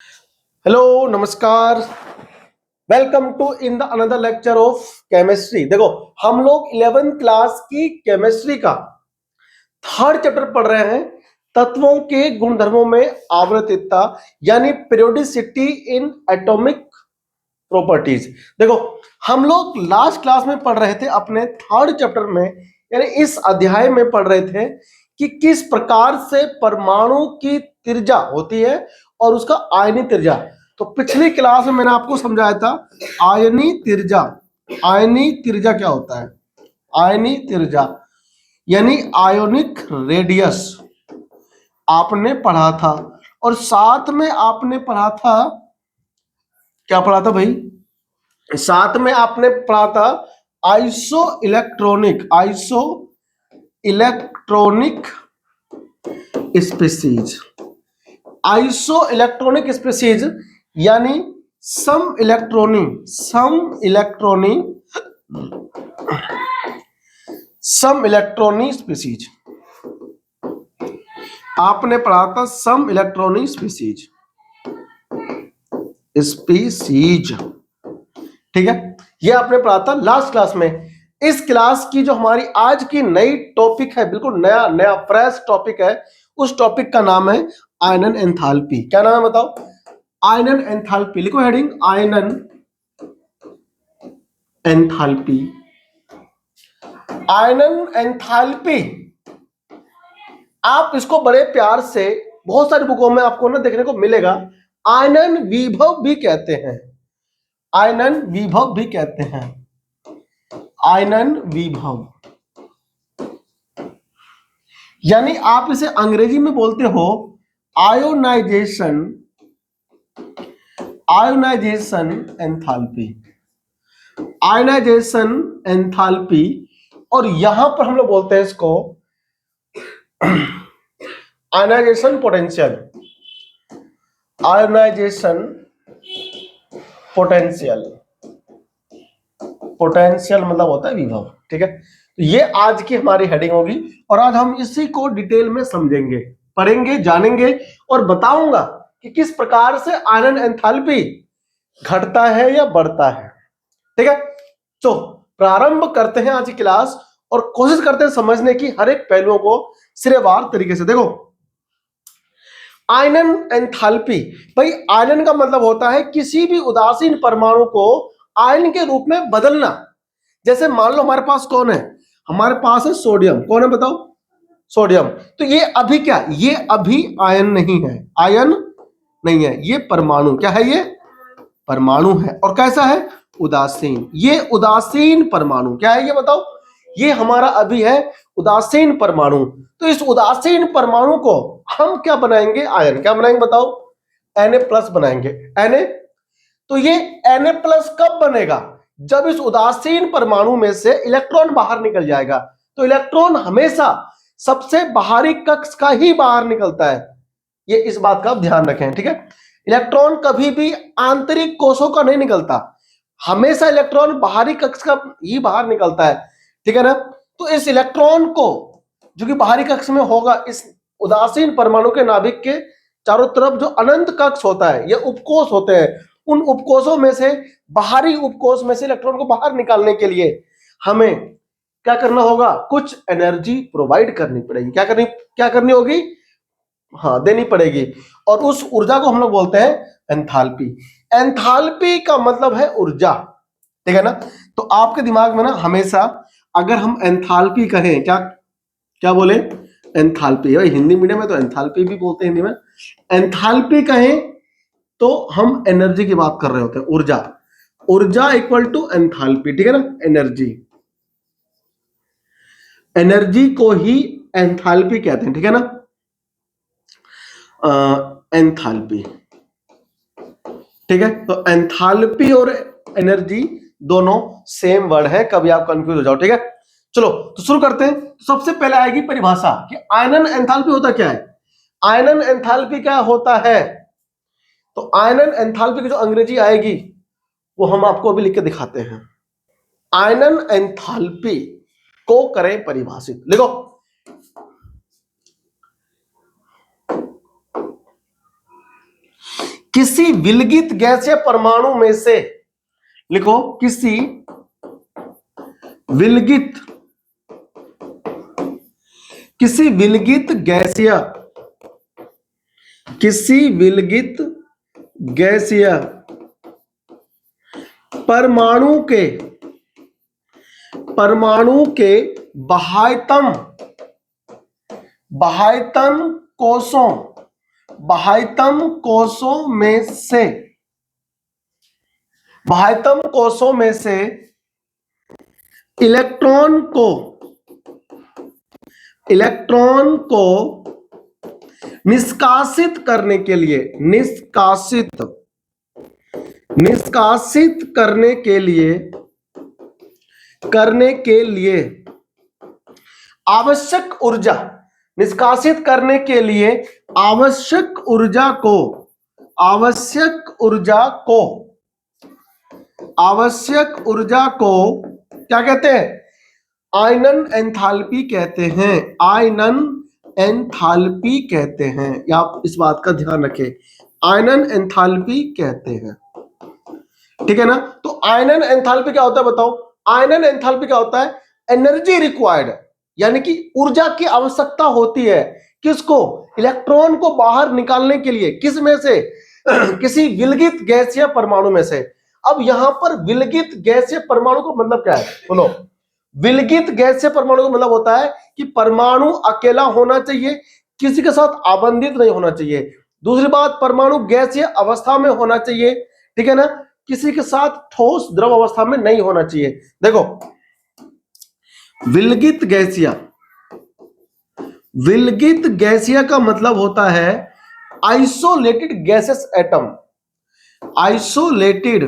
Hello नमस्कार। Welcome to in the another lecture of chemistry. देखो, हम लोग 11th क्लास की केमिस्ट्री का थर्ड चैप्टर पढ़ रहे हैं, तत्वों के गुणधर्मों में आवर्तता यानी पीरियोडिसिटी इन एटॉमिक प्रॉपर्टीज। देखो, हम लोग लास्ट क्लास में पढ़ रहे थे, अपने थर्ड चैप्टर में यानी इस अध्याय में पढ़ रहे थे कि किस प्रकार से परमाणु की त्रिज्या होती है और उसका आयनी त्रिज्या। तो पिछली क्लास में मैंने आपको समझाया था आयनी त्रिज्या। आयनी त्रिज्या क्या होता है? आयनी त्रिज्या यानी आयोनिक रेडियस आपने पढ़ा था, और साथ में आपने पढ़ा था, क्या पढ़ा था भाई? साथ में आपने पढ़ा था iso electronic species. Iso electronic species यानी सम इलेक्ट्रॉनिक स्पीसीज आपने पढ़ा था। सम इलेक्ट्रॉनिक स्पीसीज, ठीक है, ये आपने पढ़ा था लास्ट क्लास में। इस क्लास की जो हमारी आज की नई टॉपिक है, बिल्कुल नया फ्रेश टॉपिक है, उस टॉपिक का नाम है आयनन एंथैल्पी। क्या नाम है बताओ? आयनन एंथैल्पी। लिखो हेडिंग, आयनन एंथैल्पी। आयनन एंथैल्पी, आप इसको बड़े प्यार से बहुत सारी बुकों में आपको ना देखने को मिलेगा, आयनन विभव भी कहते हैं। आयनन विभव भी कहते हैं। आयनन विभव यानी आप इसे अंग्रेजी में बोलते हो आयोनाइजेशन एंथैल्पी। आयोनाइजेशन एंथैल्पी, और यहां पर हम लोग बोलते हैं इसको आयोनाइजेशन पोटेंशियल। आयोनाइजेशन पोटेंशियल मतलब होता है विभव, ठीक है। तो ये आज की हमारी हेडिंग होगी, और आज हम इसी को डिटेल में समझेंगे, पढ़ेंगे, जानेंगे, और बताऊंगा कि किस प्रकार से आयनन एंथैल्पी घटता है या बढ़ता है, ठीक है। तो प्रारंभ करते हैं आज की क्लास, और कोशिश करते हैं समझने की हर एक पहलुओं को सिरेवार तरीके से। देखो, आयनन एंथैल्पी, भाई आयनन का मतलब होता है किसी भी उदासीन परमाणु को आयन के रूप में बदलना। जैसे मान लो हमारे पास कौन है? हमारे पास है सोडियम। कौन है बताओ? सोडियम। तो ये अभी क्या? ये अभी आयन नहीं है, आयन नहीं है, ये परमाणु। क्या है? ये परमाणु है। और कैसा है? उदासीन। ये उदासीन परमाणु क्या है? ये बताओ। ये हमारा अभी है उदासीन परमाणु। तो इस उदासीन परमाणु को हम क्या बनाएंगे? आयन। क्या बनाएंगे बताओ? Na+ बनाएंगे। Na, तो ये Na+ कब बनेगा? जब इस उदासीन परमाणु में से इलेक्ट्रॉन बाहर निकल जाएगा। तो इलेक्ट्रॉन हमेशा सबसे बाहरी कक्ष का ही बाहर निकलता है, ये इस बात का ध्यान रखें, ठीक है। इलेक्ट्रॉन कभी भी आंतरिक कोशों का नहीं निकलता, हमेशा इलेक्ट्रॉन बाहरी कक्ष का ही बाहर निकलता है, ठीक है ना। तो इस इलेक्ट्रॉन को जो कि बाहरी कक्ष में होगा, इस उदासीन परमाणु के नाभिक के चारों तरफ जो अनंत कक्ष होता है, ये उपकोष होते हैं, उन उपकोषों में से, बाहरी उपकोष में से इलेक्ट्रॉन को बाहर निकालने के लिए हमें क्या करना होगा? कुछ एनर्जी प्रोवाइड करनी पड़ेगी। क्या करनी होगी? हाँ, देनी पड़ेगी। और उस ऊर्जा को हम लोग बोलते हैं एंथैल्पी। एंथैल्पी का मतलब है ऊर्जा, ठीक है ना। तो आपके दिमाग में ना हमेशा अगर हम एंथैल्पी कहें, क्या बोले? एंथैल्पी। भाई हिंदी मीडियम में तो एंथैल्पी भी बोलते हैं हिंदी में। एंथैल्पी कहें तो हम एनर्जी की बात कर रहे होते हैं, ऊर्जा। ऊर्जा इक्वल टू एंथैल्पी, ठीक है ना। एनर्जी को ही एंथैल्पी कहते हैं, ठीक है ना। एंथैल्पी, ठीक है। तो एंथैल्पी और एनर्जी दोनों सेम वर्ड है, कभी आप कंफ्यूज हो जाओ, ठीक है। चलो तो शुरू करते हैं। सबसे पहले आएगी परिभाषा कि आयनन एंथैल्पी होता क्या है। आयनन एंथैल्पी क्या होता है? तो आयनन एंथैल्पी की जो अंग्रेजी आएगी वो हम आपको अभी लिख के दिखाते हैं। आयनन एंथैल्पी को करें परिभाषित। लिखो, किसी विलगित गैसीय परमाणु में से, लिखो, किसी विलगित गैसीय परमाणु के बाह्यतम कोशों में से इलेक्ट्रॉन को निष्कासित करने के लिए आवश्यक ऊर्जा को क्या कहते हैं? आयनन एंथैल्पी कहते हैं। या आप इस बात का ध्यान रखें, आयनन एंथैल्पी कहते हैं, ठीक है ना। तो आयनन एंथैल्पी क्या होता है बताओ? आयनन एंथैल्पी क्या होता है? एनर्जी रिक्वायर्ड, यानी कि ऊर्जा की आवश्यकता होती है किसको? इलेक्ट्रॉन को बाहर निकालने के लिए। किस में से? किसी विलगित गैसीय परमाणु में से। अब यहां पर विलगित गैसीय परमाणु का मतलब क्या है? बोलो। विलगित गैसीय परमाणु का मतलब होता है कि परमाणु अकेला होना चाहिए, किसी के साथ आबंधित नहीं होना चाहिए। दूसरी बात, परमाणु गैसीय अवस्था में होना चाहिए, ठीक है ना, किसी के साथ ठोस द्रव अवस्था में नहीं होना चाहिए। देखो, विलगित गैसीय का मतलब होता है isolated gases atom. Isolated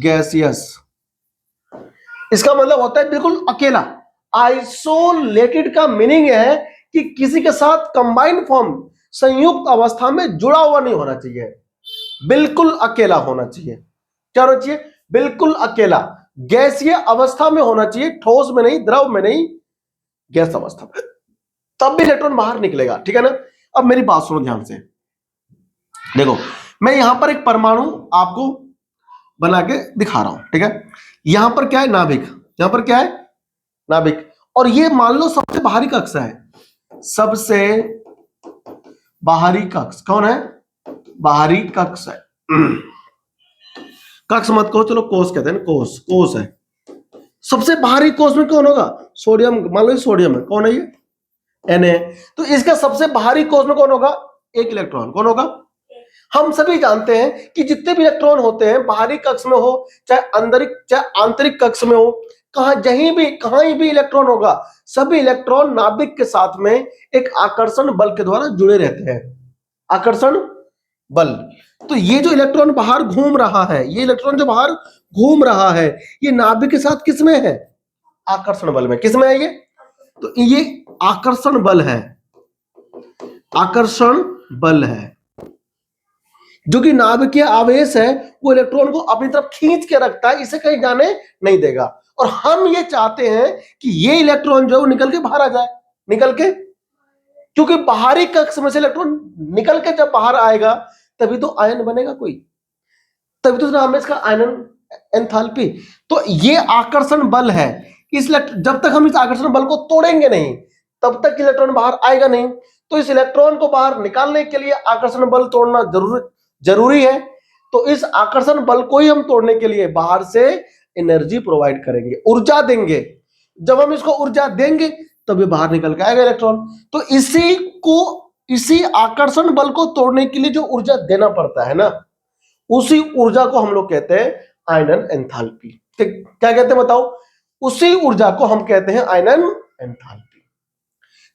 gaseous, इसका मतलब होता है बिल्कुल अकेला। आइसोलेटेड का मीनिंग है कि किसी के साथ कंबाइंड फॉर्म, संयुक्त अवस्था में जुड़ा हुआ नहीं होना चाहिए, बिल्कुल अकेला होना चाहिए। क्या होना चाहिए? बिल्कुल अकेला। गैसीय अवस्था में होना चाहिए, ठोस में नहीं, द्रव में नहीं, गैस अवस्था में, तब भी इलेक्ट्रॉन बाहर निकलेगा, ठीक है ना। अब मेरी बात सुनो ध्यान से। देखो, मैं यहां पर एक परमाणु आपको बना के दिखा रहा हूं, ठीक है। यहां पर क्या है? नाभिक। यहां पर क्या है? नाभिक। और ये मान लो सबसे बाहरी कक्षा है। सबसे बाहरी कक्ष कौन है? बाहरी कक्ष है। कक्ष मत कहो, चलो कोष कहते हैं ना, कोष है। सबसे बाहरी कोष में कौन होगा? सोडियम। मान लो सोडियम है, कौन है ये? Na। तो इसका सबसे बाहरी कोष में कौन होगा? एक इलेक्ट्रॉन। कौन होगा? हम सभी जानते हैं कि जितने भी इलेक्ट्रॉन होते हैं, बाहरी कक्ष में हो चाहे आंतरिक कक्ष में हो, कहीं भी इलेक्ट्रॉन होगा, सभी इलेक्ट्रॉन नाभिक के साथ में एक आकर्षण बल के द्वारा जुड़े रहते हैं। आकर्षण बल। तो ये जो इलेक्ट्रॉन बाहर घूम रहा है, ये नाभिक के साथ किसमें है? आकर्षण बल में। किसमें है ये? तो ये आकर्षण बल है, जो कि नाभिकीय आवेश है, वो इलेक्ट्रॉन को अपनी तरफ खींच के रखता है, इसे कहीं जाने नहीं देगा। और हम ये चाहते हैं कि ये इलेक्ट्रॉन जो निकल के बाहर आ जाए, क्योंकि बाहरी कक्ष में से इलेक्ट्रॉन निकल के जब बाहर आएगा तभी तो आयन बनेगा कोई, तभी तो नाम है इसका आयनन एंथैल्पी। तो ये आकर्षण बल है, इसलिए जब तक हम इस आकर्षण बल को तोड़ेंगे नहीं, तब तक इलेक्ट्रॉन बाहर आएगा नहीं। तो इस इलेक्ट्रॉन को बाहर निकालने के लिए आकर्षण बल तोड़ना जरूरी है। तो इस आकर्षण बल को ही हम तोड़ने के लिए बाहर से एनर्जी प्रोवाइड करेंगे, ऊर्जा देंगे। जब हम इसको ऊर्जा देंगे तब ये बाहर निकल के आएगा इलेक्ट्रॉन। तो इसी आकर्षण बल को तोड़ने के लिए जो ऊर्जा देना पड़ता है ना, उसी ऊर्जा को हम लोग कहते हैं आयनन एंथैल्पी। क्या कहते हैं बताओ? उसी ऊर्जा को हम कहते हैं आयनन एंथैल्पी।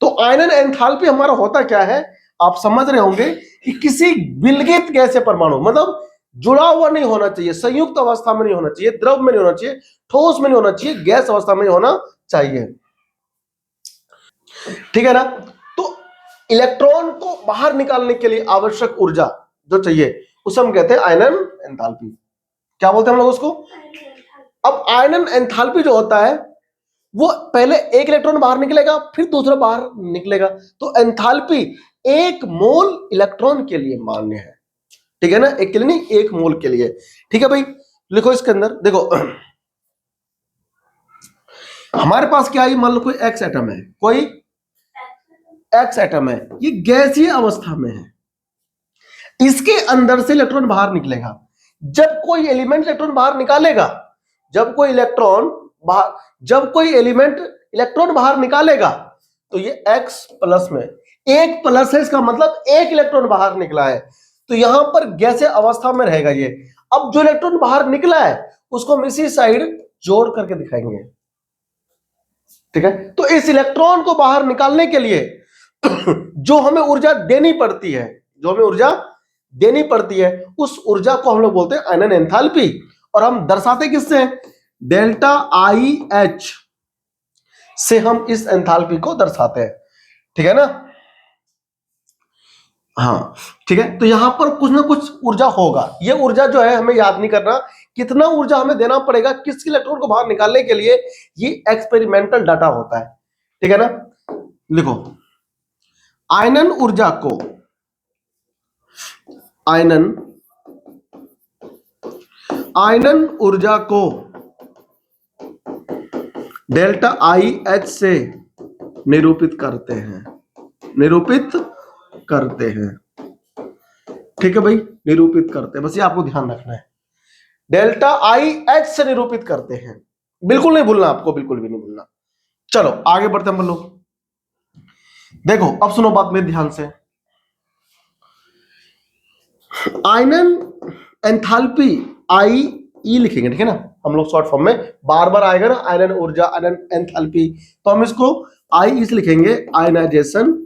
तो आयनन एंथैल्पी हमारा होता क्या है, आप समझ रहे होंगे कि किसी विलगित गैसीय परमाणु, मतलब जुड़ा हुआ नहीं होना चाहिए, संयुक्त अवस्था में नहीं होना चाहिए, द्रव में नहीं होना चाहिए, ठोस में नहीं होना चाहिए, गैस अवस्था में नहीं होना चाहिए, ठीक है ना। तो इलेक्ट्रॉन को बाहर निकालने के लिए आवश्यक ऊर्जा जो चाहिए उसे हम कहते हैं आयनन एंथैल्पी। क्या बोलते हैं हम लोग उसको? अब आयनन एंथैल्पी जो होता है, वो पहले एक इलेक्ट्रॉन बाहर निकलेगा, फिर दूसरा बाहर निकलेगा। तो एंथैल्पी 1 मोल इलेक्ट्रॉन के लिए मान्य है, ठीक है ना, एक के लिए नहीं, 1 मोल के लिए, ठीक है भाई। लिखो इसके अंदर, देखो हमारे पास क्या है, मान लो कोई एक्स एटम है, कोई एक्स एटम है, ये गैसीय अवस्था में है, इसके अंदर से इलेक्ट्रॉन बाहर निकलेगा। जब कोई एलिमेंट इलेक्ट्रॉन बाहर निकालेगा, जब कोई एलिमेंट इलेक्ट्रॉन बाहर निकालेगा, तो ये x प्लस में, 1 प्लस है, इसका मतलब 1 इलेक्ट्रॉन बाहर निकला है, तो यहां पर गैसीय अवस्था में रहेगा ये। अब जो इलेक्ट्रॉन बाहर निकला है उसको हम इसी साइड जोड़ करके दिखाएंगे, ठीक है। तो इस इलेक्ट्रॉन को बाहर निकालने के लिए जो हमें ऊर्जा देनी पड़ती है, उस ऊर्जा को हम लोग बोलते हैं आयनन एंथैल्पी, और हम दर्शाते किससे हैं, डेल्टा आई एच से हम इस एंथैल्पी को दर्शाते हैं, ठीक है ना। हाँ ठीक है, तो यहां पर कुछ ना कुछ ऊर्जा होगा, ये ऊर्जा जो है हमें याद नहीं करना, कितना ऊर्जा हमें देना पड़ेगा किस इलेक्ट्रॉन को बाहर निकालने के लिए, ये एक्सपेरिमेंटल डाटा होता है, ठीक है ना। लिखो, आयनन ऊर्जा को डेल्टा आई एच से निरूपित करते हैं, ठीक है भाई, निरूपित करते हैं, बस ये आपको ध्यान रखना है, डेल्टा आई एच से निरूपित करते हैं, बिल्कुल नहीं भूलना आपको, बिल्कुल भी नहीं भूलना। चलो आगे बढ़ते हैं हम लोग। देखो अब सुनो बात मेरे ध्यान से, आयनन एंथैल्पी आई ई लिखेंगे, ठीक है ना, हम लोग शॉर्ट फॉर्म में, बार बार आएगा ना आयनन ऊर्जा, आयनन एंथैल्पी, तो हम इसको आई इस लिखेंगे, आयोनाइजेशन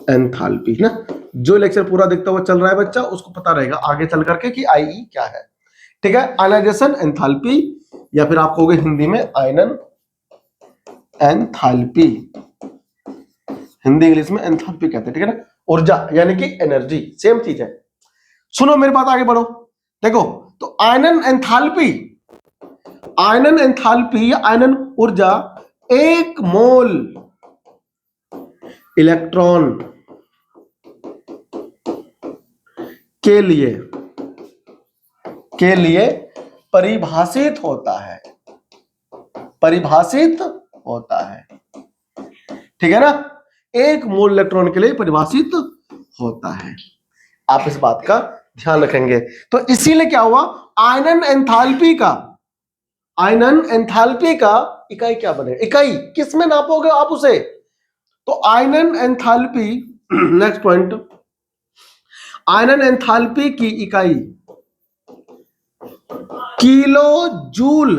एंथैल्पी ना। जो लेक्चर पूरा देखता हुआ चल रहा है बच्चा, उसको पता रहेगा आगे चल करके कि आई ई क्या है, ठीक है। आयनाइजेशन एंथैल्पी, या फिर आप कहोगे हिंदी में आयनन एंथैल्पी, हिंदी इंग्लिश में एंथैल्पी कहते हैं, ठीक है ना, ऊर्जा यानी कि एनर्जी, सेम चीज है। सुनो मेरी बात, आगे बढ़ो। देखो तो आयनन एंथैल्पी या आयनन ऊर्जा 1 मोल इलेक्ट्रॉन के लिए परिभाषित होता है, ठीक है ना, 1 मोल इलेक्ट्रॉन के लिए परिभाषित होता है, आप इस बात का ध्यान रखेंगे। तो इसीलिए क्या हुआ, आयनन एंथैल्पी का इकाई क्या बनेगा, इकाई किस में नापोगे आप उसे, तो आयनन एंथैल्पी नेक्स्ट पॉइंट, आयनन एंथैल्पी की इकाई किलो जूल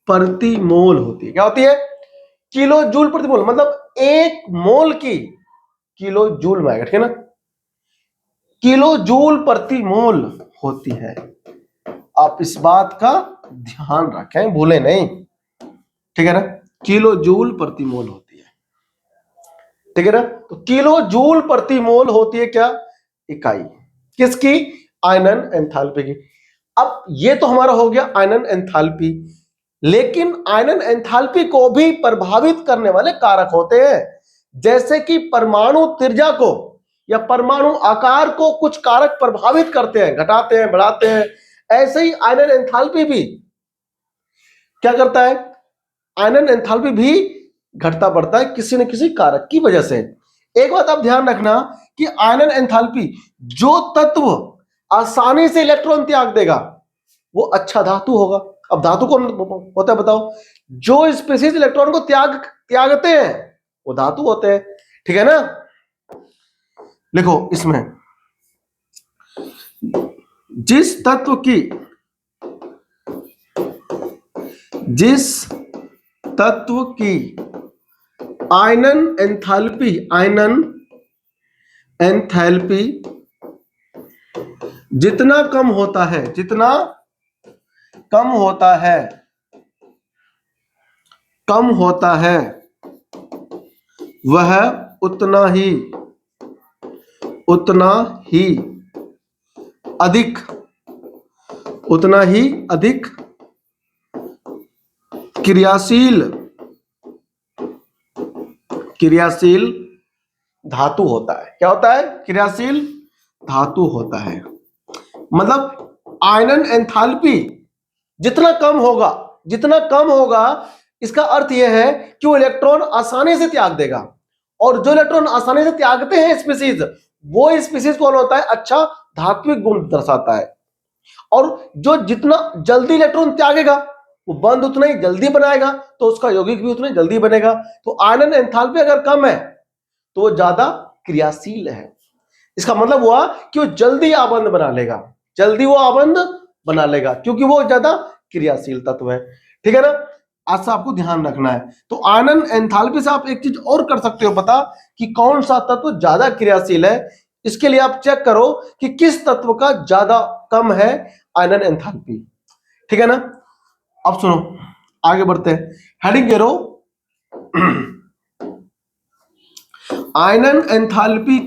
प्रति मोल होती है। क्या होती है, किलो जूल प्रति मोल, मतलब 1 मोल की किलो जूल में आएगा, ठीक है ना, किलो जूल प्रति मोल होती है, आप इस बात का ध्यान रखें, भूले नहीं, ठीक है ना, किलो जूल प्रति मोल होती है, ठीक है ना। तो किलो जूल प्रति मोल होती है क्या, इकाई किसकी, आयनन एंथैल्पी की। अब ये तो हमारा हो गया आयनन एंथैल्पी, लेकिन आयनन एंथैल्पी को भी प्रभावित करने वाले कारक होते हैं, जैसे कि परमाणु त्रिज्या को या परमाणु आकार को कुछ कारक प्रभावित करते हैं, घटाते हैं, बढ़ाते हैं, ऐसे ही आयनन एंथैल्पी भी क्या करता है, आयनन एंथैल्पी भी घटता बढ़ता है किसी न किसी कारक की वजह से। एक बात आप ध्यान रखना कि आयनन एंथैल्पी, जो तत्व आसानी से इलेक्ट्रॉन त्याग देगा वो अच्छा धातु होगा। अब धातु कौन होता है बताओ, जो स्पीशीज इलेक्ट्रॉन को त्यागते हैं वो धातु होते हैं, ठीक है ना। लिखो इसमें, जिस तत्व की आयनन एंथैल्पी जितना कम होता है वह उतना ही अधिक क्रियाशील क्रियाशील धातु होता है। क्या होता है? क्रियाशील धातु होता है। मतलब आयनन एंथैल्पी जितना कम होगा, इसका अर्थ यह है कि वो इलेक्ट्रॉन आसानी से त्याग देगा, और जो इलेक्ट्रॉन आसानी से त्यागते हैं स्पीसीज, वो स्पीसीज कौन होता है? अच्छा धात्विक गुण दर्शाता है। और जो जितना जल्दी इलेक्ट्रॉन त्यागेगा वो बंध उतना ही जल्दी बनाएगा, तो उसका यौगिक भी उतना ही जल्दी बनेगा। तो आयनन एंथैल्पी अगर कम है तो वो ज्यादा क्रियाशील है। इसका मतलब हुआ कि वो जल्दी आबंध बना लेगा, क्योंकि वो ज्यादा क्रियाशील तत्व है। ठीक है ना? आज से आपको ध्यान रखना है। तो आयनन एंथैल्पी से आप एक चीज और कर सकते हो पता, कि कौन सा तत्व ज्यादा क्रियाशील है। इसके लिए आप चेक करो कि किस तत्व का ज्यादा कम है आयनन एंथैल्पी। ठीक है ना? अब सुनो, आगे बढ़ते हैं। हेडिंग करो, आयनन एंथैल्पी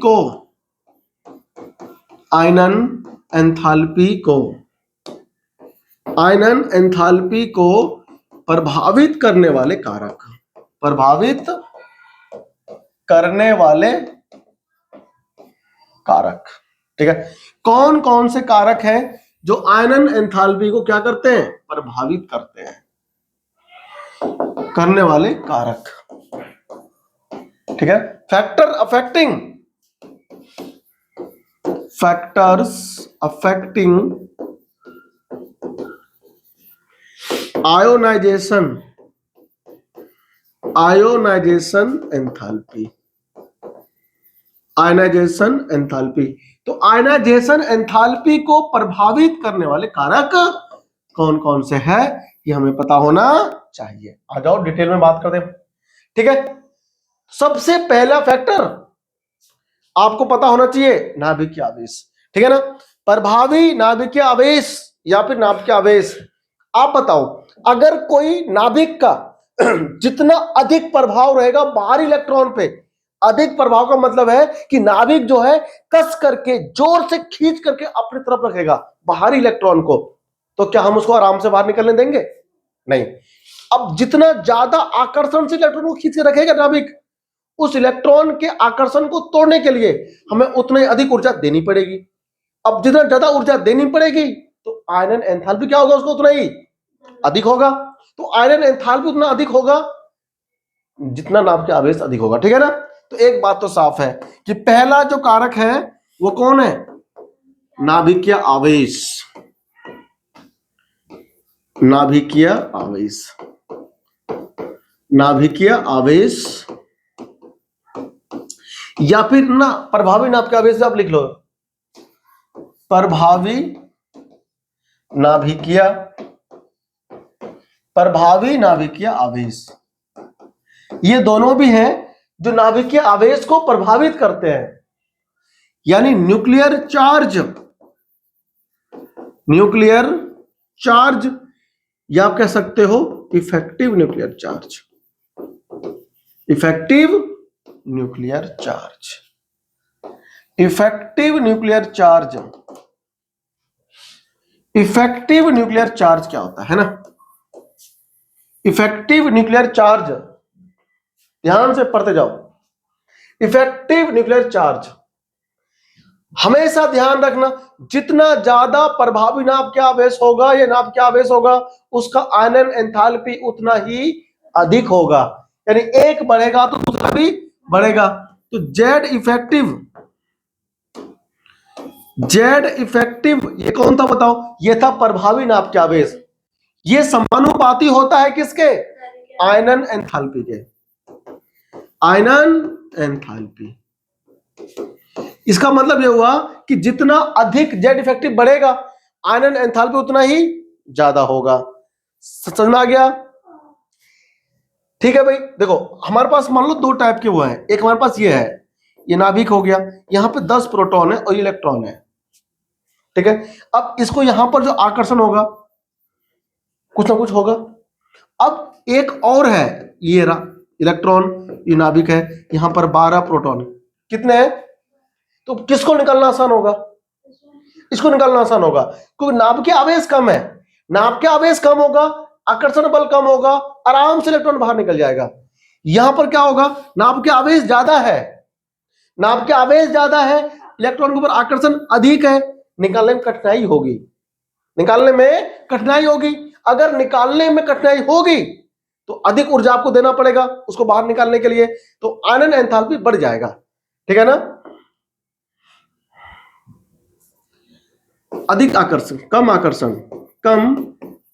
को प्रभावित करने वाले कारक। ठीक है? कौन कौन से कारक हैं जो आयनन एंथैल्पी को क्या करते हैं? प्रभावित करते हैं। करने वाले कारक। ठीक है? Factors affecting ionisation enthalpy. तो आयनाइजेशन एंथैल्पी को प्रभावित करने वाले कारक कौन कौन से हैं, ये हमें पता होना चाहिए। आ जाओ डिटेल में बात करते हैं। ठीक है? सबसे पहला फैक्टर आपको पता होना चाहिए, नाभिकीय आवेश। ठीक है ना? प्रभावी नाभिकीय आवेश या फिर नाभिकीय आवेश। आप बताओ, अगर कोई नाभिक का जितना अधिक प्रभाव रहेगा बाहरी इलेक्ट्रॉन पे, अधिक प्रभाव का मतलब है कि नाभिक जो है कस करके जोर से खींच करके अपनी तरफ रखेगा बाहरी इलेक्ट्रॉन को, तो क्या हम उसको आराम से बाहर निकलने देंगे? नहीं। अब जितना ज्यादा आकर्षण से इलेक्ट्रॉन को खींच के रखेगा नाभिक, उस इलेक्ट्रॉन के आकर्षण को तोड़ने के लिए हमें उतना ही अधिक ऊर्जा देनी पड़ेगी। अब जितना ज्यादा ऊर्जा देनी पड़ेगी तो आयनन एंथैल्पी क्या होगा? उसको उतना ही अधिक होगा। तो आयनन एंथैल्पी उतना अधिक होगा जितना नाभिकीय आवेश अधिक होगा। ठीक है ना? तो एक बात तो साफ है कि पहला जो कारक है वो कौन है? नाभिकीय आवेश। नाभिकीय आवेश या फिर ना प्रभावी नाभिकीय आवेश से आप लिख लो, प्रभावी नाभिकीय आवेश। ये दोनों भी हैं जो नाभिकीय आवेश को प्रभावित करते हैं, यानी न्यूक्लियर चार्ज या आप कह सकते हो effective nuclear charge. Effective nuclear charge क्या होता है ना? इफेक्टिव न्यूक्लियर चार्ज, ध्यान से पढ़ते जाओ। इफेक्टिव न्यूक्लियर चार्ज, हमेशा ध्यान रखना, जितना ज्यादा प्रभावी नाभिकीय आवेश होगा या नाभिकीय आवेश होगा, उसका आयनन एंथैल्पी उतना ही अधिक होगा। यानी एक बढ़ेगा तो दूसरा भी बढ़ेगा। तो जेड इफेक्टिव ये कौन था बताओ? ये था प्रभावी नाभिकीय आवेश। ये समानुपाती होता है किसके? आयनन एंथैल्पी के। आयनन एंथैल्पी, इसका मतलब यह हुआ कि जितना अधिक जेड इफेक्टिव बढ़ेगा, आयनन एंथैल्पी उतना ही ज्यादा होगा। समझ में आ गया? ठीक है भाई। देखो हमारे पास मान लो दो टाइप के वो हैं। एक हमारे पास ये है, ये नाभिक हो गया, यहां पे 10 प्रोटॉन है और इलेक्ट्रॉन है। ठीक है? अब इसको यहां पर जो आकर्षण होगा कुछ ना कुछ होगा। अब एक और है, ये रहा इलेक्ट्रॉन, ये नाभिक है, यहां पर 12 प्रोटॉन। कितने हैं? तो किसको निकालना आसान होगा? इसको निकालना आसान होगा, क्योंकि नाभिकीय आवेश कम है। नाभिकीय आवेश कम होगा, आकर्षण बल कम होगा, आराम से इलेक्ट्रॉन बाहर निकल जाएगा। यहां पर क्या होगा, नाभ के आवेश ज्यादा है, नाभ के आवेश ज्यादा है, इलेक्ट्रॉन के ऊपर आकर्षण अधिक है, निकालने में कठिनाई होगी, निकालने में कठिनाई होगी। अगर निकालने में कठिनाई होगी तो अधिक ऊर्जा आपको देना पड़ेगा उसको बाहर निकालने के लिए, तो आयनन एंथैल्पी बढ़ जाएगा, ठीक है ना। अधिक आकर्षण, कम आकर्षण, कम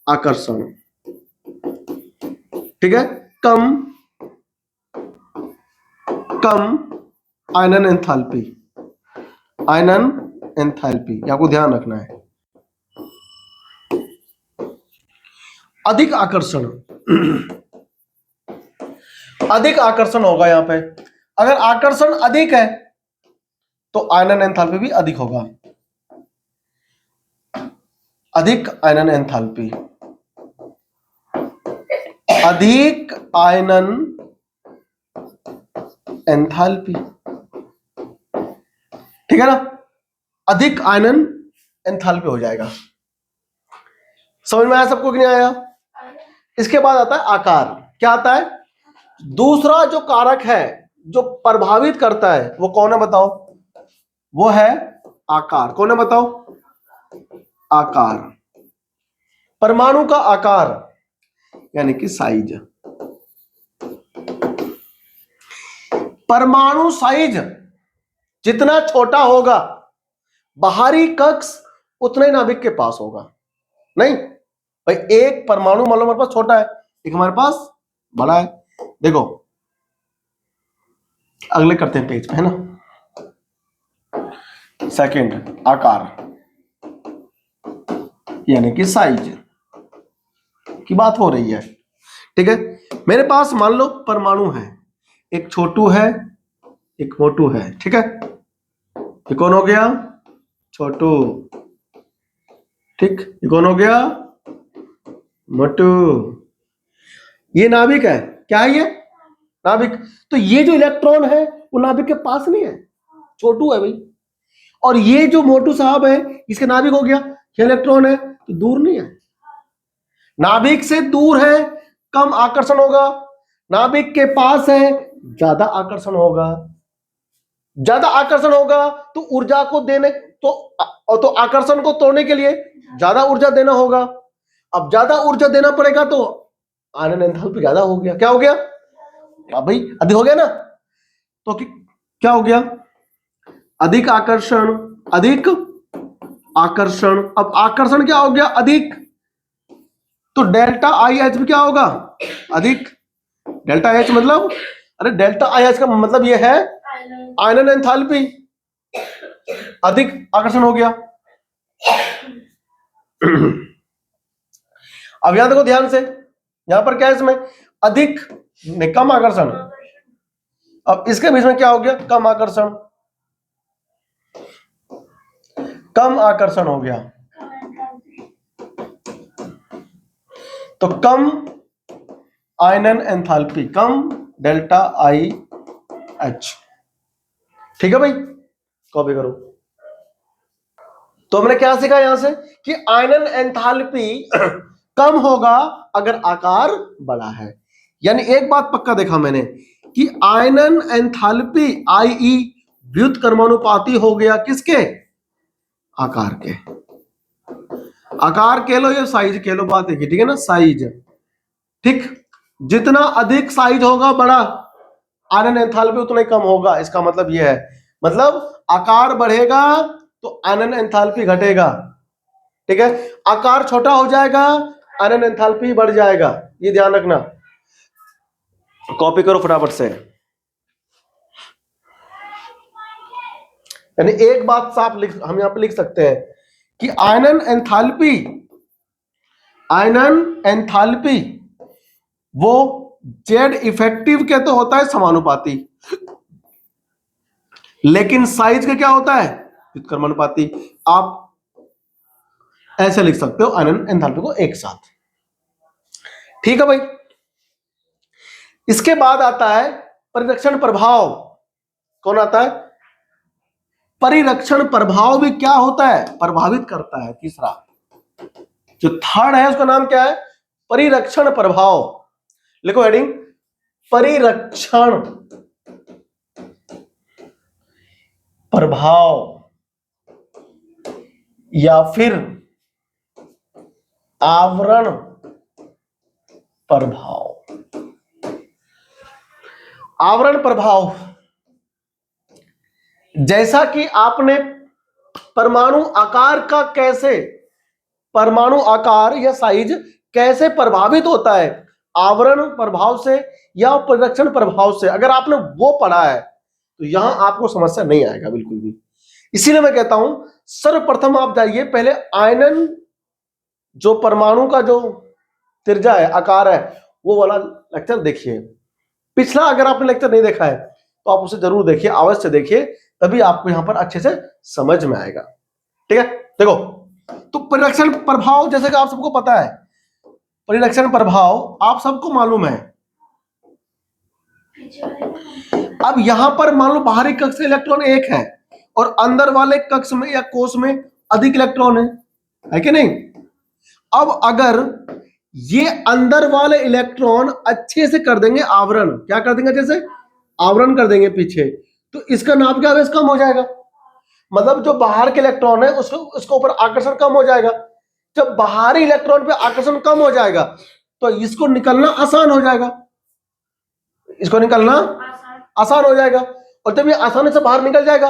आकर्षण, ठीक है, कम कम आयनन एंथैल्पी, आयनन एंथैल्पी आपको ध्यान रखना है। अधिक आकर्षण, अधिक आकर्षण होगा यहां पे, अगर आकर्षण अधिक है तो आयनन एंथैल्पी भी अधिक होगा, अधिक आयनन एंथैल्पी, अधिक आयनन एंथैल्पी, ठीक है ना, अधिक आयनन एंथैल्पी हो जाएगा। समझ में आया सबको कि नहीं आया। इसके बाद आता है आकार। क्या आता है, दूसरा जो कारक है जो प्रभावित करता है वो कौन है बताओ, वो है आकार। कौन है बताओ, आकार, परमाणु का आकार यानी कि साइज। परमाणु साइज जितना छोटा होगा बाहरी कक्ष उतना ही नाभिक के पास होगा। नहीं भाई, एक परमाणु मान लो हमारे पास छोटा है, एक हमारे पास बड़ा है। देखो अगले करते हैं पेज पे, है ना। सेकंड, आकार यानी कि साइज की बात हो रही है, ठीक है। मेरे पास मान लो परमाणु है, एक छोटू है एक मोटू है, ठीक है। ये कौन हो गया, छोटू, ठीक। ये कौन हो गया, मोटू। ये नाभिक है, क्या है ये, नाभिक। तो ये जो इलेक्ट्रॉन है वो नाभिक के पास नहीं है, छोटू है भाई। और ये जो मोटू साहब है इसके नाभिक हो गया, ये इलेक्ट्रॉन है तो दूर नहीं है, नाभिक से दूर है कम आकर्षण होगा, नाभिक के पास है ज्यादा आकर्षण होगा। ज्यादा आकर्षण होगा तो ऊर्जा को देने तो आकर्षण को तोड़ने के लिए ज्यादा ऊर्जा देना होगा। अब ज्यादा ऊर्जा देना पड़ेगा तो आयनन एंथैल्पी ज्यादा हो गया। क्या हो गया, अब भाई अधिक हो गया ना, तो क्या हो गया, अधिक आकर्षण, अधिक आकर्षण। अब आकर्षण क्या हो गया, अधिक, तो डेल्टा आई एच भी क्या होगा, अधिक। डेल्टा एच मतलब, अरे डेल्टा आई एच का मतलब यह है आयनन एंथैल्पी, अधिक आकर्षण हो गया। अब यहां देखो ध्यान से, यहां पर क्या है, इसमें अधिक ने कम आकर्षण, अब इसके बीच में क्या हो गया, कम आकर्षण, कम आकर्षण हो गया, तो कम आयनन एंथैल्पी, कम डेल्टा आई एच, ठीक है भाई, कॉपी करो। तो हमने क्या सीखा यहां से कि आयनन एंथैल्पी कम होगा अगर आकार बड़ा है। यानी एक बात पक्का देखा मैंने कि आयनन एंथैल्पी आई व्युत्क्रमानुपाती हो गया किसके, आकार के। आकार कह लो या साइज कह लो, बात एक ही, ठीक है ना, साइज, ठीक। जितना अधिक साइज होगा बड़ा, आयनन एंथैल्पी उतना ही कम होगा। इसका मतलब यह है, मतलब आकार बढ़ेगा तो आयनन एंथैल्पी घटेगा, ठीक है। आकार छोटा हो जाएगा आयनन एंथैल्पी बढ़ जाएगा, ये ध्यान रखना। कॉपी करो फटाफट से। यानी एक बात साफ हम यहां पे लिख सकते हैं कि आयनन एंथैल्पी, आयनन एंथैल्पी वो जेड इफेक्टिव के तो होता है समानुपाती, लेकिन साइज का क्या होता है, व्युत्क्रमानुपाती। आप ऐसे लिख सकते हो आयनन एंथैल्पी को एक साथ, ठीक है भाई। इसके बाद आता है परिरक्षण प्रभाव। कौन आता है, परिरक्षण प्रभाव भी क्या होता है, प्रभावित करता है। तीसरा जो थर्ड है उसका नाम क्या है, परिरक्षण प्रभाव। लिखो हेडिंग, परिरक्षण प्रभाव या फिर आवरण प्रभाव। आवरण प्रभाव, जैसा कि आपने परमाणु आकार का कैसे, परमाणु आकार या साइज कैसे प्रभावित होता है आवरण प्रभाव से या परिरक्षण प्रभाव से, अगर आपने वो पढ़ा है तो यहां आपको समस्या नहीं आएगा बिल्कुल भी। इसीलिए मैं कहता हूं सर्वप्रथम आप जाइए पहले आयनन जो परमाणु का जो त्रिज्या है, आकार है, वो वाला लेक्चर देखिए। पिछला अगर आपने लेक्चर नहीं देखा है तो आप उसे जरूर देखिए, अवश्य देखिए, तभी आपको यहां पर अच्छे से समझ में आएगा। ठीक है, देखो तो परिरक्षण प्रभाव जैसे कि आप सबको पता है, परिरक्षण प्रभाव आप सबको मालूम है। अब यहां पर मान लो बाहरी कक्ष से इलेक्ट्रॉन एक है और अंदर वाले कक्ष में या कोश में अधिक इलेक्ट्रॉन है कि नहीं। अब अगर ये अंदर वाले इलेक्ट्रॉन अच्छे से कर देंगे आवरण, क्या कर देंगे, अच्छे से आवरण कर देंगे पीछे, तो इसका नाभिक आवेश कम हो जाएगा। मतलब जो बाहर के इलेक्ट्रॉन है उसके ऊपर आकर्षण कम हो जाएगा। जब बाहरी इलेक्ट्रॉन पे आकर्षण कम हो जाएगा तो इसको निकलना आसान हो जाएगा, इसको निकलना आसान हो जाएगा। और जब ये आसानी से बाहर निकल जाएगा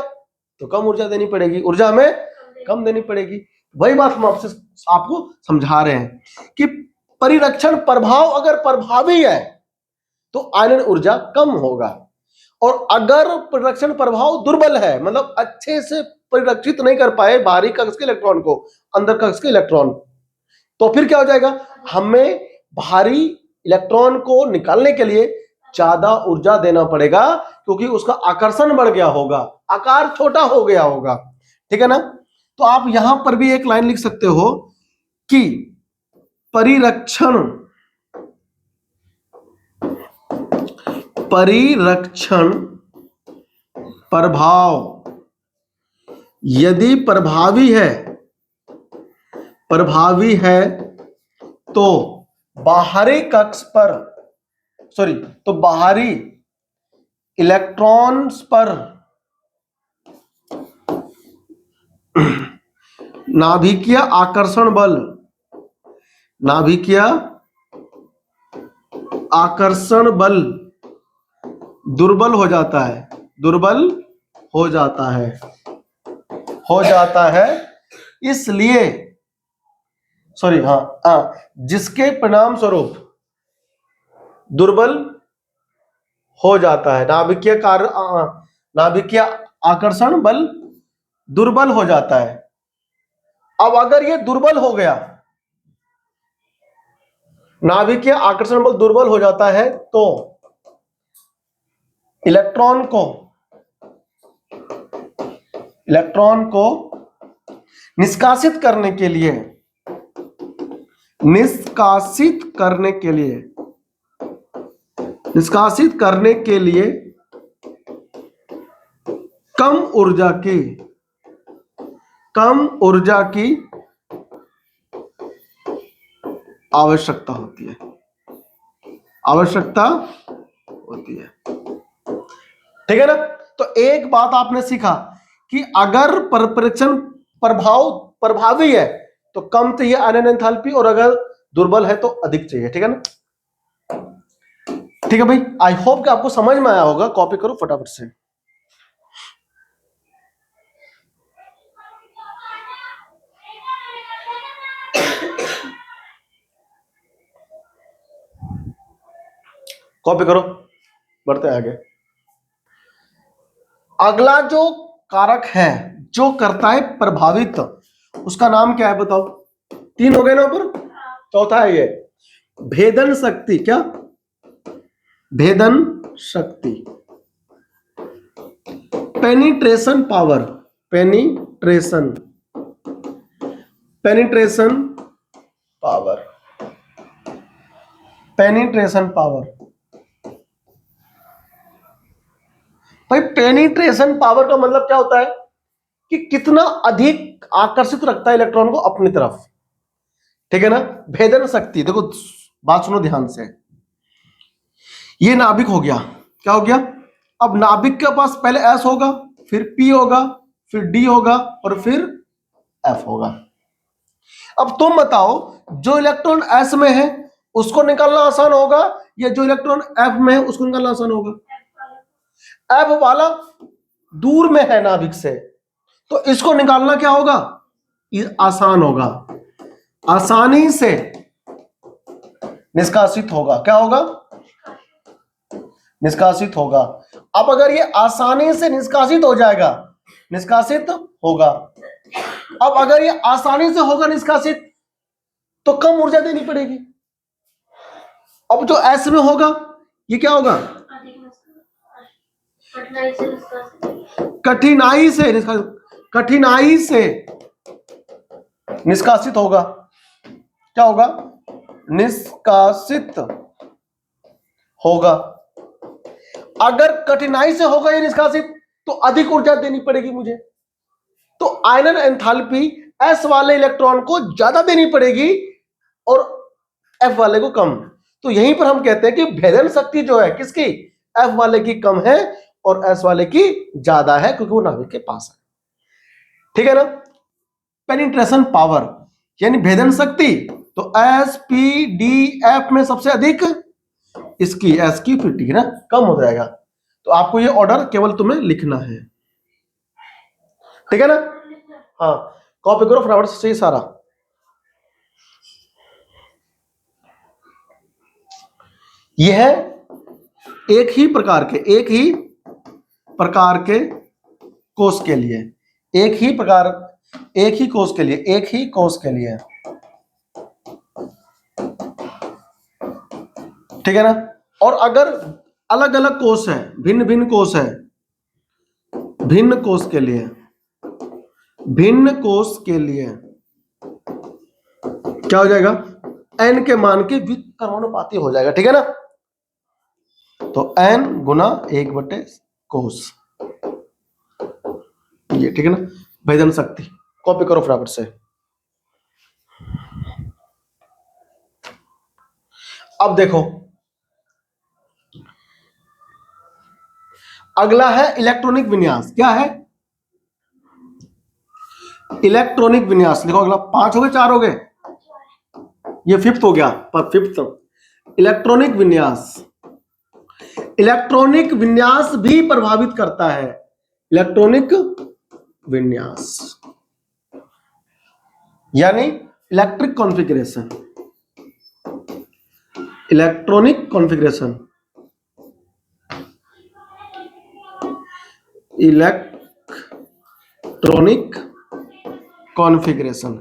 तो कम ऊर्जा देनी पड़ेगी, ऊर्जा हमें कम देनी पड़ेगी। वही बात हम आपको समझा रहे हैं कि परिरक्षण प्रभाव अगर प्रभावी है तो आयनन ऊर्जा कम होगा, और अगर परिरक्षण प्रभाव दुर्बल है, मतलब अच्छे से परिरक्षित नहीं कर पाए बाहरी कक्ष के इलेक्ट्रॉन को अंदर कक्ष के इलेक्ट्रॉन, तो फिर क्या हो जाएगा, हमें बाहरी इलेक्ट्रॉन को निकालने के लिए ज्यादा ऊर्जा देना पड़ेगा, क्योंकि उसका आकर्षण बढ़ गया होगा, आकार छोटा हो गया होगा। ठीक है ना। तो आप यहां पर भी एक लाइन लिख सकते हो कि परिरक्षण प्रभाव यदि प्रभावी है तो बाहरी कक्ष पर, तो बाहरी इलेक्ट्रॉन्स पर नाभिकीय आकर्षण बल दुर्बल हो जाता है, इसलिए जिसके परिणाम स्वरूप दुर्बल हो जाता है, नाभिकीय आकर्षण बल दुर्बल हो जाता है। अब अगर ये दुर्बल हो गया, नाभिकीय आकर्षण बल दुर्बल हो जाता है, तो इलेक्ट्रॉन को निष्कासित करने के लिए कम ऊर्जा की आवश्यकता होती है। ठीक है ना। तो एक बात आपने सीखा कि अगर परिरक्षण प्रभाव प्रभावी है तो कम चाहिए आयनन एंथैल्पी, और अगर दुर्बल है तो अधिक चाहिए। ठीक है ना। ठीक है भाई, आई होप कि आपको समझ में आया होगा। कॉपी करो फटाफट से। कॉपी करो, बढ़ते आगे। अगला जो कारक है जो करता है प्रभावित, उसका नाम क्या है बताओ। 3 हो गए ना ऊपर, चौथा है ये भेदन शक्ति। क्या भेदन शक्ति, पेनिट्रेशन पावर, पेनिट्रेशन पावर। भाई पेनिट्रेशन पावर का मतलब क्या होता है कि कितना अधिक आकर्षित रखता है इलेक्ट्रॉन को अपनी तरफ। ठीक है ना। भेदन शक्ति, देखो बात सुनो ध्यान से, ये नाभिक हो गया। क्या हो गया? अब नाभिक के पास पहले एस होगा, फिर पी होगा, फिर डी होगा और फिर एफ होगा। अब तुम बताओ, जो इलेक्ट्रॉन एस में है उसको निकालना आसान होगा या जो इलेक्ट्रॉन एफ में है उसको निकालना आसान होगा? एफ वाला दूर में है नाभिक से, तो इसको निकालना क्या होगा? आसान होगा, आसानी से निष्कासित होगा। क्या होगा? निष्कासित होगा। अब अगर ये आसानी से निष्कासित हो जाएगा, निष्कासित होगा, अब अगर ये आसानी से होगा निष्कासित, तो कम ऊर्जा देनी पड़ेगी। अब जो एस में होगा ये क्या होगा? कठिनाई से निष्कासित होगा। क्या होगा? निष्कासित होगा। अगर कठिनाई से होगा ये निष्कासित तो अधिक ऊर्जा देनी पड़ेगी मुझे, तो आयनन एंथैल्पी एस वाले इलेक्ट्रॉन को ज्यादा देनी पड़ेगी और एफ वाले को कम। तो यहीं पर हम कहते हैं कि भेदन शक्ति जो है किसकी? एफ वाले की कम है और एस वाले की ज्यादा है, क्योंकि वो नाभिक के पास है। ठीक है ना? पेनिट्रेशन पावर यानी भेदन शक्ति, तो एस पी डी एफ में सबसे अधिक इसकी एस की, फिर टी ना कम हो जाएगा। तो आपको ये ऑर्डर केवल तुम्हें लिखना है। ठीक है ना? हाँ, कॉपी करो फटाफट से सारा। यह है एक ही प्रकार के कोष के लिए, एक ही कोष के लिए, ठीक है ना? और अगर अलग अलग कोष है, भिन्न भिन्न कोष है, भिन्न कोष के लिए क्या हो जाएगा? n के मान के व्युत्क्रमानुपाती हो जाएगा। ठीक है ना? तो n गुना 1/, कोष, ये ठीक है ना? भेदन शक्ति कॉपी करो फटाफट से। अब देखो, अगला है इलेक्ट्रॉनिक विन्यास। क्या है? इलेक्ट्रॉनिक विन्यास। लिखो, अगला 5 हो गए, 4 हो गए, ये 5th हो गया, पर 5th इलेक्ट्रॉनिक विन्यास। इलेक्ट्रॉनिक विन्यास भी प्रभावित करता है। इलेक्ट्रॉनिक विन्यास यानी electric configuration, electronic configuration, electronic configuration,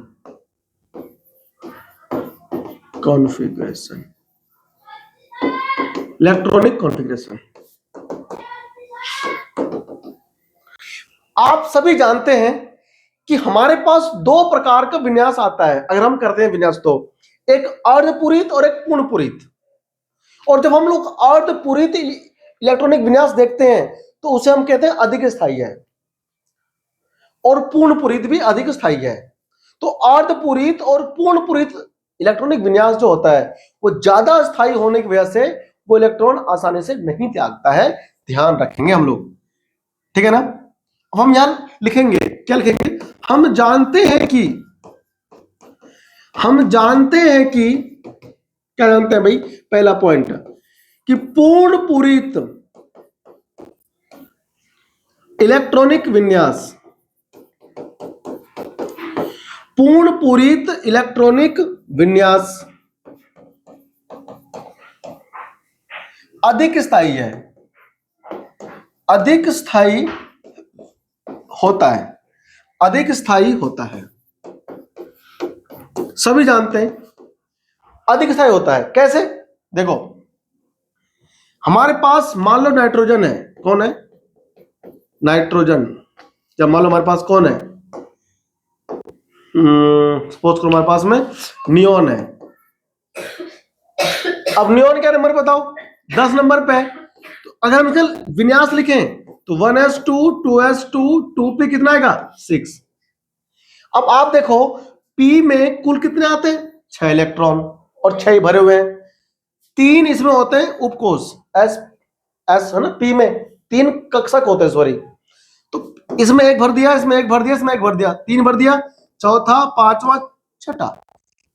electronic configuration. आप सभी जानते हैं कि हमारे पास 2 प्रकार का विन्यास आता है अगर हम करते हैं विन्यास, तो एक अर्धपूरित और एक पूर्णपूरित। और जब हम लोग अर्धपूरित इलेक्ट्रॉनिक विन्यास देखते हैं तो उसे हम कहते हैं अधिक स्थायी है, और पूर्णपूरित भी अधिक स्थायी है। तो अर्धपूरित और पूर्णपूरित इलेक्ट्रॉनिक विन्यास जो होता है वो ज्यादा स्थायी होने की वजह से वो इलेक्ट्रॉन आसानी से नहीं त्यागता है। ध्यान रखेंगे हम लोग। ठीक है ना? अब हम यहां लिखेंगे, क्या लिखेंगे? हम जानते हैं कि क्या जानते हैं भाई? पहला पॉइंट कि पूर्णपूरित इलेक्ट्रॉनिक विन्यास, पूर्णपूरित इलेक्ट्रॉनिक विन्यास अधिक स्थायी है, अधिक स्थायी होता है, अधिक स्थायी होता है। सभी जानते हैं अधिक स्थायी होता है। कैसे? देखो, हमारे पास मान लो नाइट्रोजन है। कौन है? नाइट्रोजन। जब मान लो हमारे पास कौन है? सपोज करो हमारे पास में नियोन है। अब नियोन क्या नंबर बताओ? 10 नंबर पे है। तो अगर हम इसका विन्यास लिखें तो 1s2 2s2 2p कितना आएगा? 6। अब आप देखो p में कुल कितने आते हैं? 6 इलेक्ट्रॉन और 6 भरे हुए हैं। 3 इसमें होते हैं उपकोष, एस एस है ना, पी में 3 कक्षक होते हैं, सॉरी। तो इसमें एक भर दिया, इसमें एक भर दिया, इसमें एक भर दिया, 3 भर दिया, चौथा, पांचवा, छठा।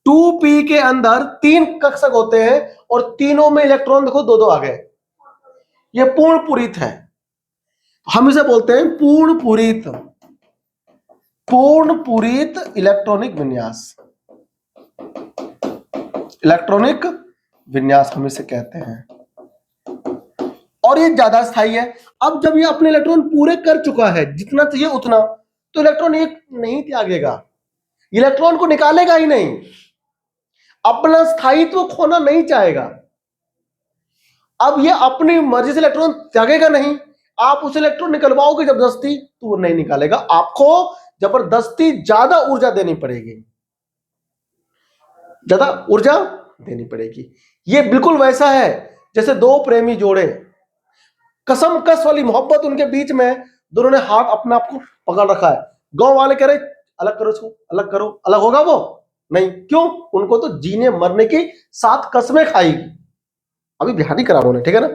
2p के अंदर 3 कक्षक होते हैं और तीनों में इलेक्ट्रॉन देखो 2 2 आ गए। ये पूर्ण पूरित है, हम इसे बोलते हैं पूर्ण पूरित, पूर्ण पूरित इलेक्ट्रॉनिक विन्यास, इलेक्ट्रॉनिक विन्यास हम इसे कहते हैं। और ये ज्यादा स्थायी है। अब जब ये अपने इलेक्ट्रॉन पूरे कर चुका है, जितना चाहिए उतना, तो इलेक्ट्रॉन एक नहीं त्यागेगा, इलेक्ट्रॉन को निकालेगा ही नहीं, अपना स्थायित्व खोना नहीं चाहेगा। अब ये अपनी मर्जी से इलेक्ट्रॉन त्यागेगा नहीं, आप उसे इलेक्ट्रॉन निकलवाओगे जबरदस्ती तो वो नहीं निकालेगा, आपको जबरदस्ती ज्यादा ऊर्जा देनी पड़ेगी, ज्यादा ऊर्जा देनी पड़ेगी। ये बिल्कुल वैसा है जैसे 2 प्रेमी जोड़े, कसम कस वाली मोहब्बत उनके बीच में, दोनों ने हाथ अपने आप को पकड़ रखा है। गांव वाले कह रहे अलग करो इसको, अलग करो, अलग होगा वो नहीं, क्यों? उनको तो जीने मरने की 7 कस्में खाई, अभी बिहार नहीं करा उन्होंने, ठीक है ना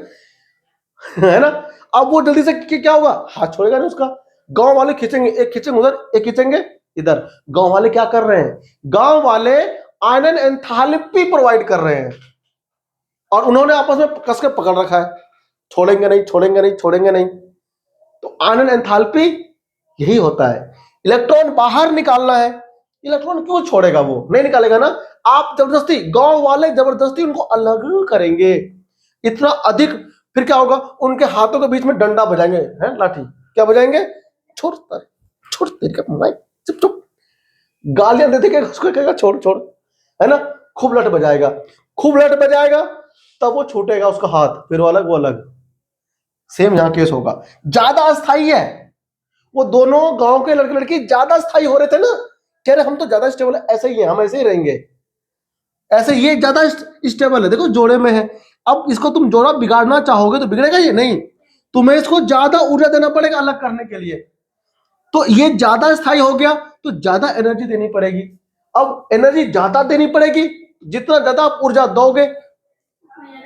है ना। अब वो जल्दी से क्या होगा, हाथ छोड़ेगा नहीं उसका। गांव वाले खींचेंगे, एक खींचेंगे उधर, एक खींचेंगे इधर। गांव वाले क्या कर रहे हैं, गांव वाले आयनन एंथैल्पी प्रोवाइड कर रहे हैं और उन्होंने आपस में कस के पकड़ रखा है, छोड़ेंगे नहीं, छोड़ेंगे नहीं, छोड़ेंगे नहीं। तो आयनन एंथैल्पी यही होता है, इलेक्ट्रॉन बाहर निकालना है, इलेक्ट्रॉन क्यों छोड़ेगा, वो नहीं निकालेगा ना। आप जबरदस्ती, गांव वाले जबरदस्ती उनको अलग करेंगे इतना अधिक, फिर क्या होगा, उनके हाथों के बीच में डंडा बजाएंगे, हैं लाठी, क्या बजाएंगे, छोड़ छोड़ चुप चुप, गालियां दे देंगे उसको, कहेगा छोड़ छोड़, है ना। खूब लट बजाएगा, खूब लट बजाएगा, तब वो छूटेगा उसका हाथ, फिर वो अलग, वो अलग। सेम यहां केस होगा, ज्यादा अस्थाई है। वो दोनों गांव के लड़के लड़की ज्यादा स्थायी हो रहे थे ना, कह रहे हम तो ज्यादा स्टेबल है, ऐसे ही है, हम ऐसे ही रहेंगे, ऐसे ये ज्यादा स्टेबल है, देखो जोड़े में है। अब इसको तुम जोड़ा बिगाड़ना चाहोगे तो बिगड़ेगा ये नहीं, तुम्हें इसको ज्यादा ऊर्जा देना पड़ेगा अलग करने के लिए। तो ये ज्यादा स्थायी हो गया तो ज्यादा एनर्जी देनी पड़ेगी। अब एनर्जी ज्यादा देनी पड़ेगी, जितना ज्यादा आप ऊर्जा दोगे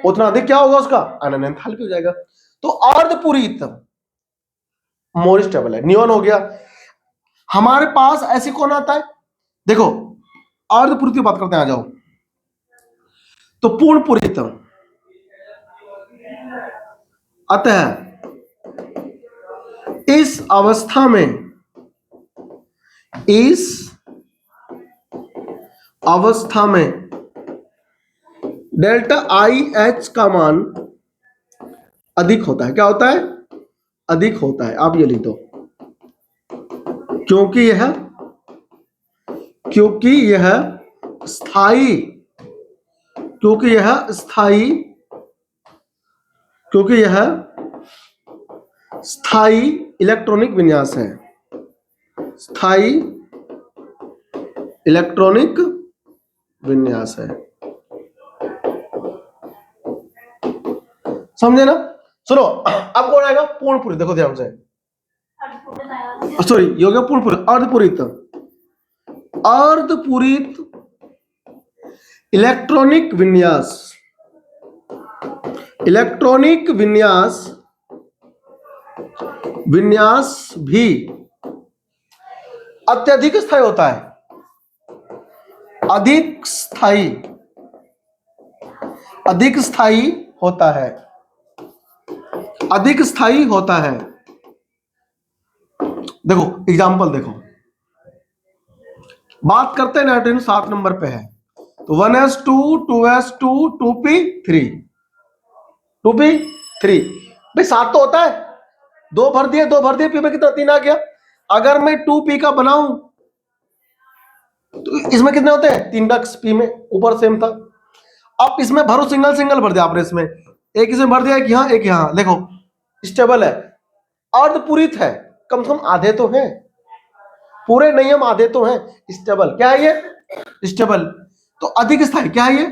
उतना अधिक क्या होगा उसका, आयनन एंथैल्पी हो जाएगा। तो अर्धपूरित मोर स्टेबल है, नियॉन हो गया। हमारे पास ऐसी कौन आता है, देखो अर्धपूरित की बात करते हैं, आ जाओ। तो पूर्ण पूरित, अतः इस अवस्था में, इस अवस्था में डेल्टा आई एच का मान अधिक होता है। क्या होता है, अधिक होता है। आप ये लिख दो, क्योंकि यह स्थायी, क्योंकि यह स्थायी इलेक्ट्रॉनिक विन्यास है, स्थायी इलेक्ट्रॉनिक विन्यास है, समझे ना। सुनो, अब कौन आएगा, पूर्ण पूरित, देखो ध्यान से, सॉरी ये हो गया पूर्ण पूरित। अर्धपूरित, अर्धपूरित इलेक्ट्रॉनिक विन्यास, इलेक्ट्रॉनिक विन्यास भी अत्यधिक स्थायी होता है, अधिक स्थायी होता है, अधिक स्थायी होता है। देखो एग्जांपल देखो, बात करते हैं नाइट्रोजन 7 नंबर पे है, तो 1s2 2s2 2p3 2p3, भाई 7 तो होता है, 2 भर दिए, 2 भर दिए, पी में कितना, 3 आ गया। अगर मैं 2p का बनाऊं तो इसमें कितने होते हैं, 3 डक्स, पी में ऊपर सेम था। अब इसमें भरो, सिंगल सिंगल भर दिया आपने, इसमें एक इसमें भर दिया, एक यहां एक यहां, देखो स्टेबल है, अर्धपूरित है, कम से कम आधे तो हैं, पूरे नहीं हम आधे तो हैं स्टेबल। क्या है ये, स्टेबल। तो अधिक स्थायी क्या है ये,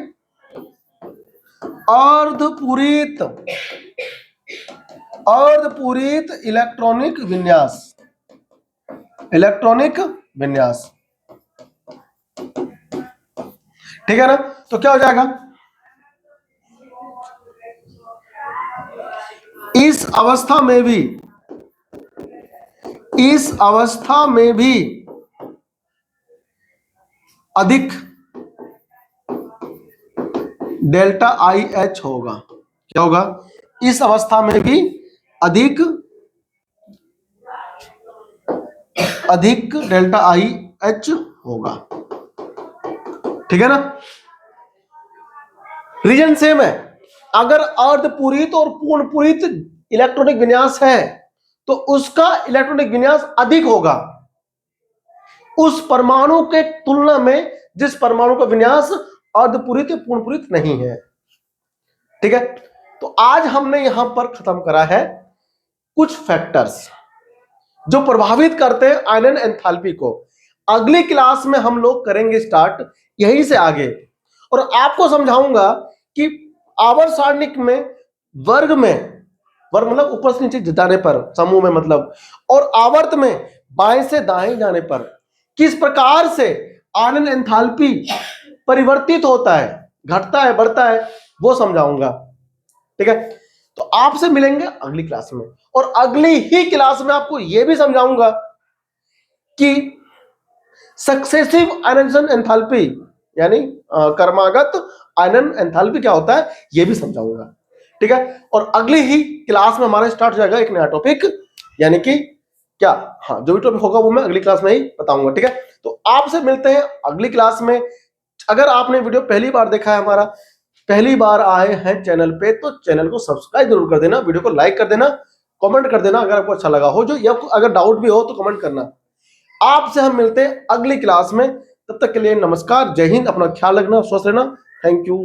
अर्धपूरित, अर्धपूरित इलेक्ट्रॉनिक विन्यास, इलेक्ट्रॉनिक विन्यास, ठीक है ना। तो क्या हो जाएगा, इस अवस्था में भी अधिक डेल्टा आई एच होगा। क्या होगा? इस अवस्था में भी अधिक डेल्टा आई एच होगा। ठीक है ना? रीजन सेम है। अगर अर्धपूरित और पूर्णपूरित इलेक्ट्रॉनिक विन्यास है तो उसका इलेक्ट्रॉनिक विन्यास अधिक होगा उस परमाणु के तुलना में जिस परमाणु का विन्यास अर्धपूरित या पूर्णपूरित नहीं है। ठीक है? तो आज हमने यहां पर खत्म करा है कुछ फैक्टर्स जो प्रभावित करते हैं आयनन एंथैल्पी को। अगली क्लास में हम लोग करेंगे स्टार्ट यहीं से आगे, और आपको समझाऊंगा कि आवर्त सारणिक में वर्ग मतलब ऊपर से नीचे जाने पर समूह में मतलब, और आवर्त में बाएं से दाएं जाने पर किस प्रकार से आयनन एंथैल्पी परिवर्तित होता है, घटता है, बढ़ता है, वो समझाऊंगा। ठीक है? तो आपसे मिलेंगे अगली क्लास में, और अगली ही क्लास में आपको यह भी समझाऊंगा कि सक्सेसिव आयनाइजेशन एंथैल्पी यानी क्रमागत आयनन एंथैल्पी क्या होता है, यह भी समझाऊंगा। ठीक है? और अगली ही क्लास में हमारा स्टार्ट हो जाएगा एक नया टॉपिक, यानी कि क्या, हाँ, जो भी टॉपिक होगा वो मैं अगली क्लास में ही बताऊंगा। ठीक है? तो आपसे मिलते हैं अगली क्लास में। अगर आपने वीडियो पहली बार देखा है, हमारा पहली बार आए हैं चैनल पे, तो चैनल को सब्सक्राइब जरूर कर देना, वीडियो को लाइक कर देना, कमेंट कर देना अगर आपको अच्छा लगा हो, जो या अगर डाउट भी हो तो कमेंट करना। आपसे हम मिलते हैं अगली क्लास में, तब तक के लिए नमस्कार, जय हिंद, अपना ख्याल रखना, स्वस्थ रहना, थैंक यू।